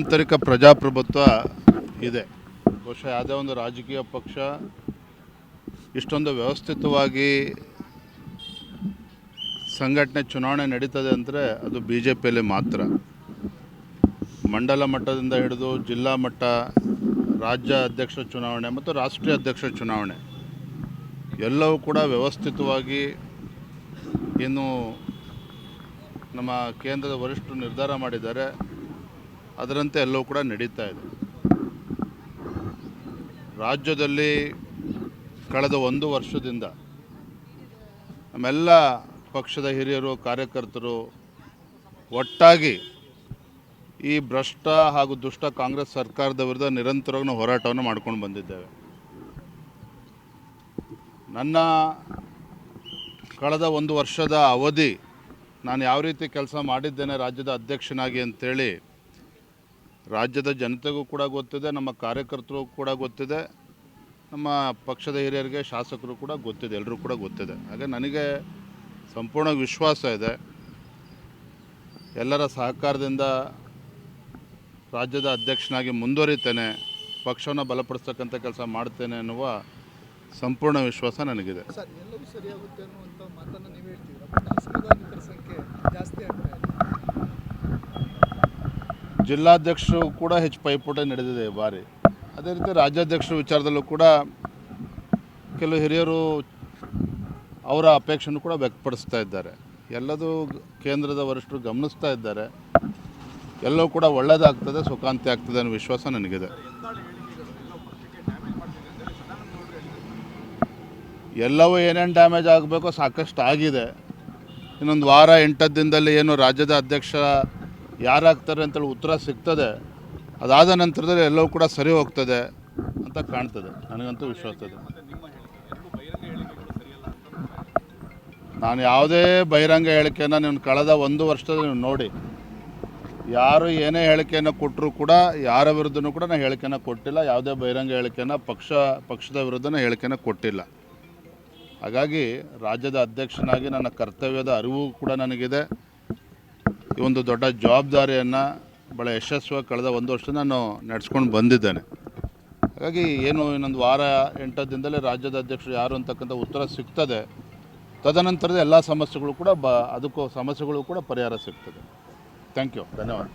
ಆಂತರಿಕ ಪ್ರಜಾಪ್ರಭುತ್ವ ಇದೆ. ಬಹುಶಃ ಯಾವುದೇ ಒಂದು ರಾಜಕೀಯ ಪಕ್ಷ ಇಷ್ಟೊಂದು ವ್ಯವಸ್ಥಿತವಾಗಿ ಸಂಘಟನೆ ಚುನಾವಣೆ ನಡೀತದೆ ಅಂದರೆ ಅದು BJPಯಲ್ಲಿ ಮಾತ್ರ. ಮಂಡಲ ಮಟ್ಟದಿಂದ ಹಿಡಿದು ಜಿಲ್ಲಾ ಮಟ್ಟ, ರಾಜ್ಯ ಅಧ್ಯಕ್ಷ ಚುನಾವಣೆ ಮತ್ತು ರಾಷ್ಟ್ರೀಯ ಅಧ್ಯಕ್ಷ ಚುನಾವಣೆ ಎಲ್ಲವೂ ಕೂಡ ವ್ಯವಸ್ಥಿತವಾಗಿ ಏನು ನಮ್ಮ ಕೇಂದ್ರದ ವರಿಷ್ಠರು ನಿರ್ಧಾರ ಮಾಡಿದ್ದಾರೆ ಅದರಂತೆ ಎಲ್ಲವೂ ಕೂಡ ನಡೀತಾ ಇದೆ. ರಾಜ್ಯದಲ್ಲಿ ಕಳೆದ 1 ವರ್ಷದಿಂದ ನಮ್ಮೆಲ್ಲ ಪಕ್ಷದ ಹಿರಿಯರು, ಕಾರ್ಯಕರ್ತರು ಒಟ್ಟಾಗಿ ಈ ಭ್ರಷ್ಟ ಹಾಗೂ ದುಷ್ಟ ಕಾಂಗ್ರೆಸ್ ಸರ್ಕಾರದ ವಿರುದ್ಧ ನಿರಂತರವಾಗಿ ಹೋರಾಟವನ್ನು ಮಾಡ್ಕೊಂಡು ಬಂದಿದ್ದೇವೆ. ನನ್ನ ಕಳೆದ 1 ವರ್ಷದ ಅವಧಿ ನಾನು ಯಾವ ರೀತಿ ಕೆಲಸ ಮಾಡಿದ್ದೇನೆ ರಾಜ್ಯದ ಅಧ್ಯಕ್ಷನಾಗಿ ಅಂತೇಳಿ ರಾಜ್ಯದ ಜನತೆಗೂ ಕೂಡ ಗೊತ್ತಿದೆ, ನಮ್ಮ ಕಾರ್ಯಕರ್ತರಿಗೂ ಕೂಡ ಗೊತ್ತಿದೆ, ನಮ್ಮ ಪಕ್ಷದ ಹಿರಿಯರಿಗೆ, ಶಾಸಕರು ಕೂಡ ಗೊತ್ತಿದೆ, ಎಲ್ಲರೂ ಕೂಡ ಗೊತ್ತಿದೆ. ಹಾಗೆ ನನಗೆ ಸಂಪೂರ್ಣ ವಿಶ್ವಾಸ ಇದೆ, ಎಲ್ಲರ ಸಹಕಾರದಿಂದ ರಾಜ್ಯದ ಅಧ್ಯಕ್ಷನಾಗಿ ಮುಂದುವರಿತೇನೆ, ಪಕ್ಷವನ್ನು ಬಲಪಡಿಸ್ತಕ್ಕಂಥ ಕೆಲಸ ಮಾಡ್ತೇನೆ ಅನ್ನುವ ಸಂಪೂರ್ಣ ವಿಶ್ವಾಸ ನನಗಿದೆ. ಸರ್, ಎಲ್ಲವೂ ಸರಿಯಾಗುತ್ತೆ ಅನ್ನುವಂಥ ಮಾತನ್ನು ನೀವು ಹೇಳ್ತೀರಾ, ಬಟ್ ಅಸಮಾಧಾನಿತರ ಸಂಖ್ಯೆ ಜಾಸ್ತಿ ಆಗ್ತಾ ಇದೆ. ಜಿಲ್ಲಾಧ್ಯಕ್ಷರು ಕೂಡ ಹೆಚ್ಚು ಪೈಪೋಟಿ ನಡೆದಿದೆ ಈ ಬಾರಿ. ಅದೇ ರೀತಿ ರಾಜ್ಯಾಧ್ಯಕ್ಷರ ವಿಚಾರದಲ್ಲೂ ಕೂಡ ಕೆಲವು ಹಿರಿಯರು ಅವರ ಅಪೇಕ್ಷೆಯನ್ನು ಕೂಡ ವ್ಯಕ್ತಪಡಿಸ್ತಾ ಇದ್ದಾರೆ. ಎಲ್ಲದೂ ಕೇಂದ್ರದ ವರಿಷ್ಠರು ಗಮನಿಸ್ತಾ ಇದ್ದಾರೆ. ಎಲ್ಲವೂ ಕೂಡ ಒಳ್ಳೆಯದಾಗ್ತದೆ, ಸುಖಾಂತಿ ಆಗ್ತದೆ ಅನ್ನೋ ವಿಶ್ವಾಸ ನನಗಿದೆ. ಎಲ್ಲವೂ ಏನೇನು ಡ್ಯಾಮೇಜ್ ಆಗಬೇಕೋ ಸಾಕಷ್ಟು ಆಗಿದೆ. ಇನ್ನೊಂದು ವಾರ 8 ದಿನದಲ್ಲಿ ಏನು ರಾಜ್ಯದ ಅಧ್ಯಕ್ಷ ಯಾರಾಗ್ತಾರೆ ಅಂತೇಳಿ ಉತ್ತರ ಸಿಗ್ತದೆ. ಅದಾದ ನಂತರದಲ್ಲಿ ಎಲ್ಲವೂ ಕೂಡ ಸರಿ ಹೋಗ್ತದೆ ಅಂತ ಕಾಣ್ತದೆ, ನನಗಂತೂ ವಿಶ್ವಾಸ ಇದೆ. ನಾನು ಯಾವುದೇ ಬಹಿರಂಗ ಹೇಳಿಕೆಯನ್ನು ನೀವು ಕಳೆದ 1 ವರ್ಷದಲ್ಲಿ ನೀವು ನೋಡಿ, ಯಾರು ಏನೇ ಹೇಳಿಕೆಯನ್ನು ಕೊಟ್ಟರೂ ಕೂಡ ಯಾರ ವಿರುದ್ಧನೂ ಕೂಡ ನಾನು ಹೇಳಿಕೆಯನ್ನು ಕೊಟ್ಟಿಲ್ಲ. ಯಾವುದೇ ಬಹಿರಂಗ ಹೇಳಿಕೆಯನ್ನು ಪಕ್ಷದ ವಿರುದ್ಧನ ಹೇಳಿಕೆಯನ್ನು ಕೊಟ್ಟಿಲ್ಲ. ಹಾಗಾಗಿ ರಾಜ್ಯದ ಅಧ್ಯಕ್ಷನಾಗಿ ನನ್ನ ಕರ್ತವ್ಯದ ಅರಿವು ಕೂಡ ನನಗಿದೆ. ಈ ಒಂದು ದೊಡ್ಡ ಜವಾಬ್ದಾರಿಯನ್ನು ಭಾಳ ಯಶಸ್ವಿಯಾಗಿ ಕಳೆದ 1 ವರ್ಷ ನಾನು ನಡೆಸ್ಕೊಂಡು ಬಂದಿದ್ದೇನೆ. ಹಾಗಾಗಿ ಏನು ಇನ್ನೊಂದು ವಾರ 8 ದಿನದಲ್ಲಿ ರಾಜ್ಯದ ಅಧ್ಯಕ್ಷರು ಯಾರು ಅಂತಕ್ಕಂಥ ಉತ್ತರ ಸಿಗ್ತದೆ. ತದನಂತರದ ಎಲ್ಲ ಸಮಸ್ಯೆಗಳು ಕೂಡ ಅದಕ್ಕೂ ಸಮಸ್ಯೆಗಳು ಕೂಡ ಪರಿಹಾರ ಸಿಗ್ತದೆ. ಥ್ಯಾಂಕ್ ಯು, ಧನ್ಯವಾದ.